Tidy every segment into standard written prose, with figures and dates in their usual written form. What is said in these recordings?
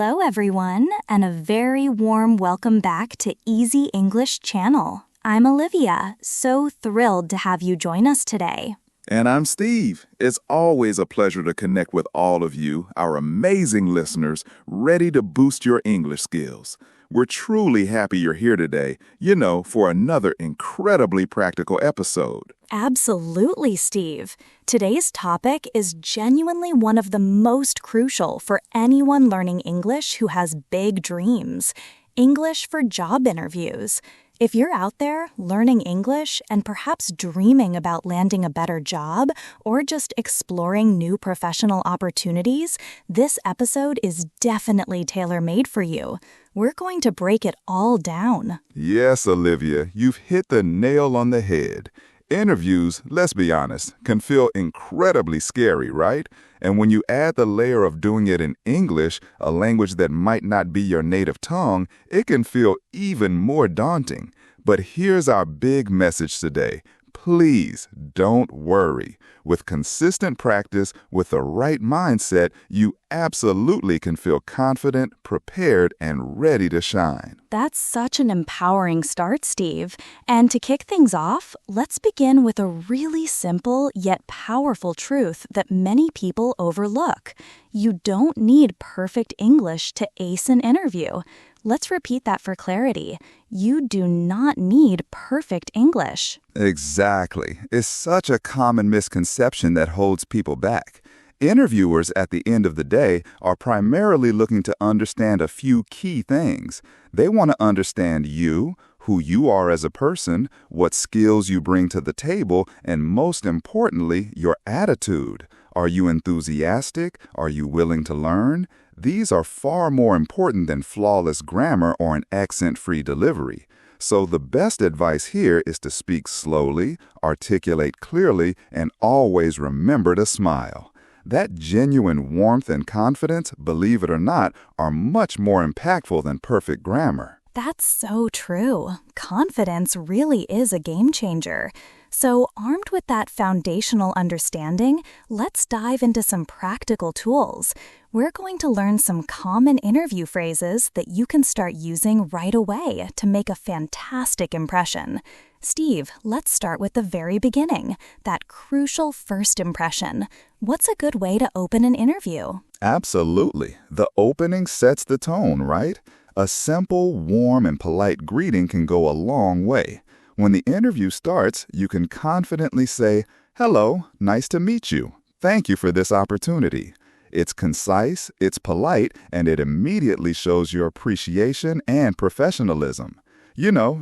Hello, everyone, and a very warm welcome back to Easy English Channel. I'm Olivia, so thrilled to have you join us today. And I'm Steve. It's always a pleasure to connect with all of you, our amazing listeners, ready to boost your English skills. We're truly happy you're here today, for another incredibly practical episode. Absolutely, Steve. Today's topic is genuinely one of the most crucial for anyone learning English who has big dreams. English for job interviews. If you're out there learning English and perhaps dreaming about landing a better job or just exploring new professional opportunities, this episode is definitely tailor-made for you. We're going to break it all down. Yes, Olivia, you've hit the nail on the head. Interviews, let's be honest, can feel incredibly scary, right? And when you add the layer of doing it in English, a language that might not be your native tongue, it can feel even more daunting. But here's our big message today. Please don't worry. With consistent practice, with the right mindset, you absolutely can feel confident, prepared, and ready to shine. That's such an empowering start, Steve. And to kick things off, let's begin with a really simple yet powerful truth that many people overlook. You don't need perfect English to ace an interview. Let's repeat that for clarity. You do not need perfect English. Exactly. It's such a common misconception that holds people back. Interviewers, at the end of the day, are primarily looking to understand a few key things. They want to understand you, who you are as a person, what skills you bring to the table, and most importantly, your attitude. Are you enthusiastic? Are you willing to learn? These are far more important than flawless grammar or an accent-free delivery. So the best advice here is to speak slowly, articulate clearly, and always remember to smile. That genuine warmth and confidence, believe it or not, are much more impactful than perfect grammar. That's so true. Confidence really is a game changer. So, armed with that foundational understanding, let's dive into some practical tools. We're going to learn some common interview phrases that you can start using right away to make a fantastic impression. Steve, let's start with the very beginning, that crucial first impression. What's a good way to open an interview? Absolutely. The opening sets the tone, right? A simple, warm, and polite greeting can go a long way. When the interview starts, you can confidently say, "Hello, nice to meet you. Thank you for this opportunity." It's concise, it's polite, and it immediately shows your appreciation and professionalism.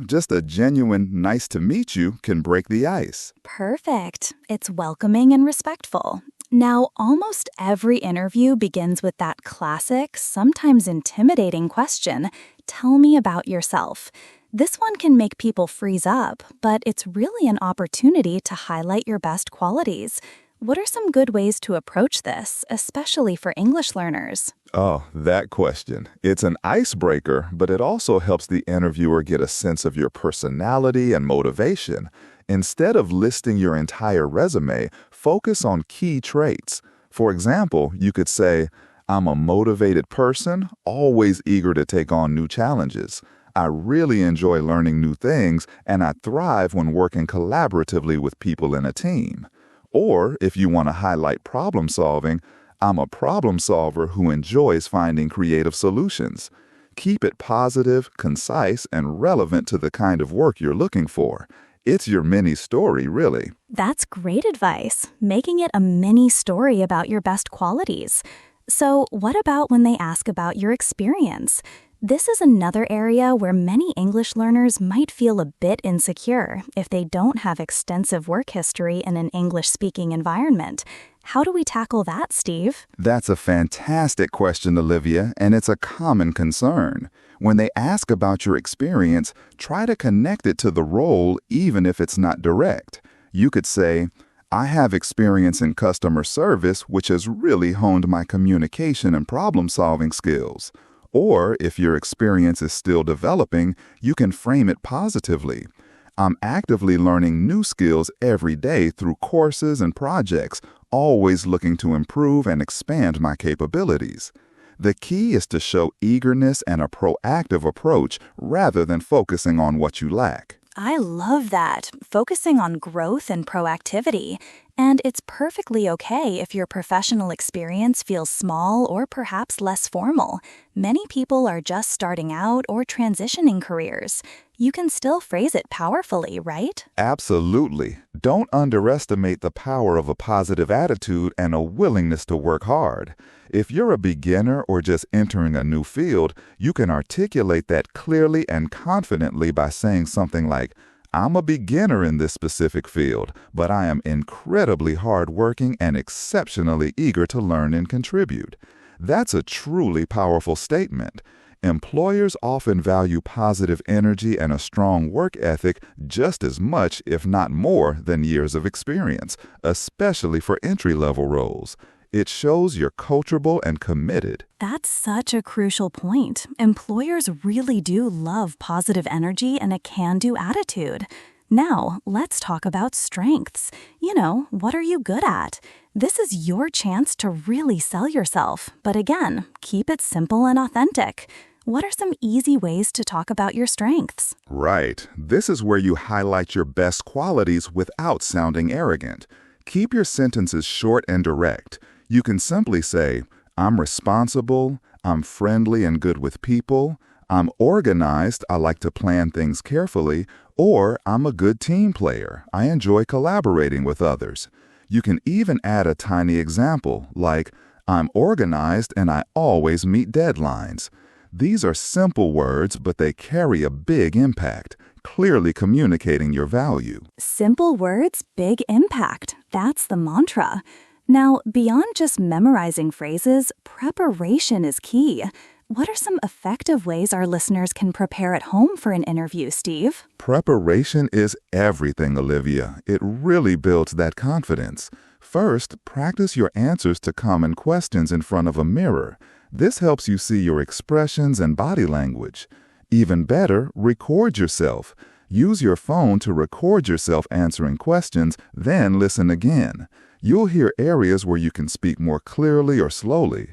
Just a genuine "nice to meet you" can break the ice. Perfect. It's welcoming and respectful. Now, almost every interview begins with that classic, sometimes intimidating question, "Tell me about yourself." This one can make people freeze up, but it's really an opportunity to highlight your best qualities. What are some good ways to approach this, especially for English learners? Oh, that question. It's an icebreaker, but it also helps the interviewer get a sense of your personality and motivation. Instead of listing your entire resume, focus on key traits. For example, you could say, "I'm a motivated person, always eager to take on new challenges. I really enjoy learning new things, and I thrive when working collaboratively with people in a team." Or, if you want to highlight problem solving, "I'm a problem solver who enjoys finding creative solutions." Keep it positive, concise, and relevant to the kind of work you're looking for. It's your mini story, really. That's great advice, making it a mini story about your best qualities. So, what about when they ask about your experience? This is another area where many English learners might feel a bit insecure if they don't have extensive work history in an English-speaking environment. How do we tackle that, Steve? That's a fantastic question, Olivia, and it's a common concern. When they ask about your experience, try to connect it to the role even if it's not direct. You could say, "I have experience in customer service, which has really honed my communication and problem-solving skills." Or, if your experience is still developing, you can frame it positively. "I'm actively learning new skills every day through courses and projects, always looking to improve and expand my capabilities." The key is to show eagerness and a proactive approach rather than focusing on what you lack. I love that, focusing on growth and proactivity. And it's perfectly okay if your professional experience feels small or perhaps less formal. Many people are just starting out or transitioning careers. You can still phrase it powerfully, right? Absolutely. Don't underestimate the power of a positive attitude and a willingness to work hard. If you're a beginner or just entering a new field, you can articulate that clearly and confidently by saying something like, "I'm a beginner in this specific field, but I am incredibly hardworking and exceptionally eager to learn and contribute." That's a truly powerful statement. Employers often value positive energy and a strong work ethic just as much, if not more, than years of experience, especially for entry-level roles. It shows you're coachable and committed. That's such a crucial point. Employers really do love positive energy and a can-do attitude. Now, let's talk about strengths. What are you good at? This is your chance to really sell yourself. But again, keep it simple and authentic. What are some easy ways to talk about your strengths? Right. This is where you highlight your best qualities without sounding arrogant. Keep your sentences short and direct. You can simply say, "I'm responsible, I'm friendly and good with people, I'm organized, I like to plan things carefully," or "I'm a good team player, I enjoy collaborating with others." You can even add a tiny example, like, "I'm organized and I always meet deadlines." These are simple words, but they carry a big impact, clearly communicating your value. Simple words, big impact. That's the mantra. Now, beyond just memorizing phrases, preparation is key. What are some effective ways our listeners can prepare at home for an interview, Steve? Preparation is everything, Olivia. It really builds that confidence. First, practice your answers to common questions in front of a mirror. This helps you see your expressions and body language. Even better, record yourself. Use your phone to record yourself answering questions, then listen again. You'll hear areas where you can speak more clearly or slowly.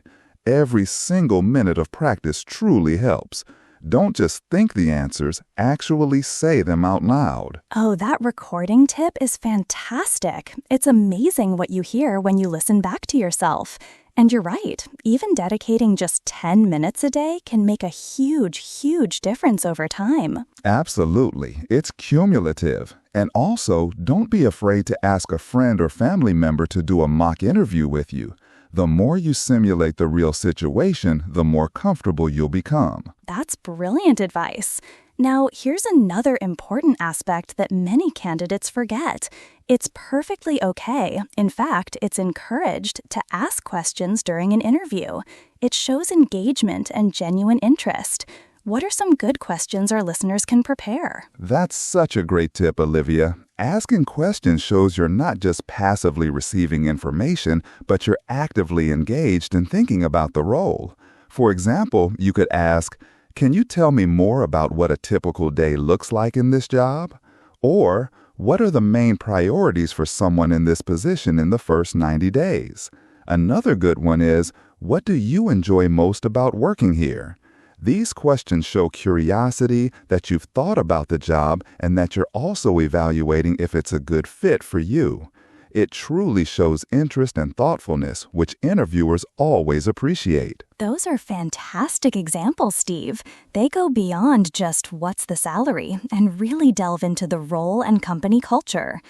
Every single minute of practice truly helps. Don't just think the answers, actually say them out loud. Oh, that recording tip is fantastic. It's amazing what you hear when you listen back to yourself. And you're right, even dedicating just 10 minutes a day can make a huge difference over time. Absolutely. It's cumulative. And also, don't be afraid to ask a friend or family member to do a mock interview with you. The more you simulate the real situation, the more comfortable you'll become. That's brilliant advice. Now, here's another important aspect that many candidates forget. It's perfectly okay. In fact, it's encouraged to ask questions during an interview. It shows engagement and genuine interest. What are some good questions our listeners can prepare? That's such a great tip, Olivia. Asking questions shows you're not just passively receiving information, but you're actively engaged in thinking about the role. For example, you could ask, "Can you tell me more about what a typical day looks like in this job?" Or, "What are the main priorities for someone in this position in the first 90 days?" Another good one is, "What do you enjoy most about working here?" These questions show curiosity, that you've thought about the job, and that you're also evaluating if it's a good fit for you. It truly shows interest and thoughtfulness, which interviewers always appreciate. Those are fantastic examples, Steve. They go beyond just what's the salary and really delve into the role and company culture.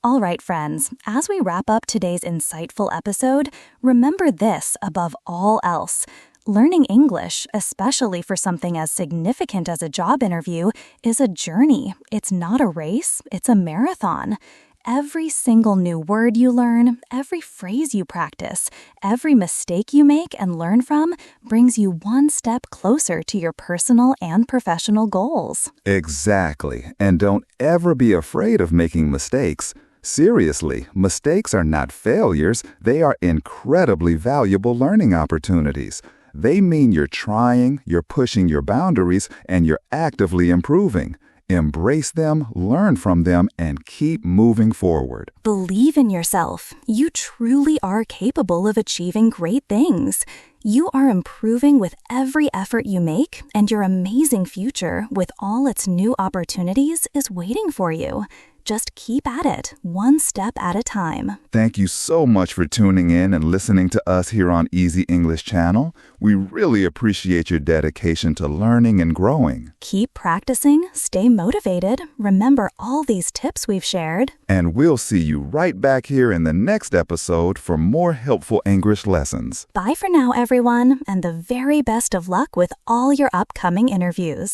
All right, friends, as we wrap up today's insightful episode, remember this above all else. Learning English, especially for something as significant as a job interview, is a journey. It's not a race, it's a marathon. Every single new word you learn, every phrase you practice, every mistake you make and learn from brings you one step closer to your personal and professional goals. Exactly. And don't ever be afraid of making mistakes. Seriously, mistakes are not failures. They are incredibly valuable learning opportunities. They mean you're trying, you're pushing your boundaries, and you're actively improving. Embrace them, learn from them, and keep moving forward. Believe in yourself. You truly are capable of achieving great things. You are improving with every effort you make, and your amazing future, with all its new opportunities, is waiting for you. Just keep at it, one step at a time. Thank you so much for tuning in and listening to us here on Easy English Channel. We really appreciate your dedication to learning and growing. Keep practicing, stay motivated, remember all these tips we've shared. And we'll see you right back here in the next episode for more helpful English lessons. Bye for now, everyone, and the very best of luck with all your upcoming interviews.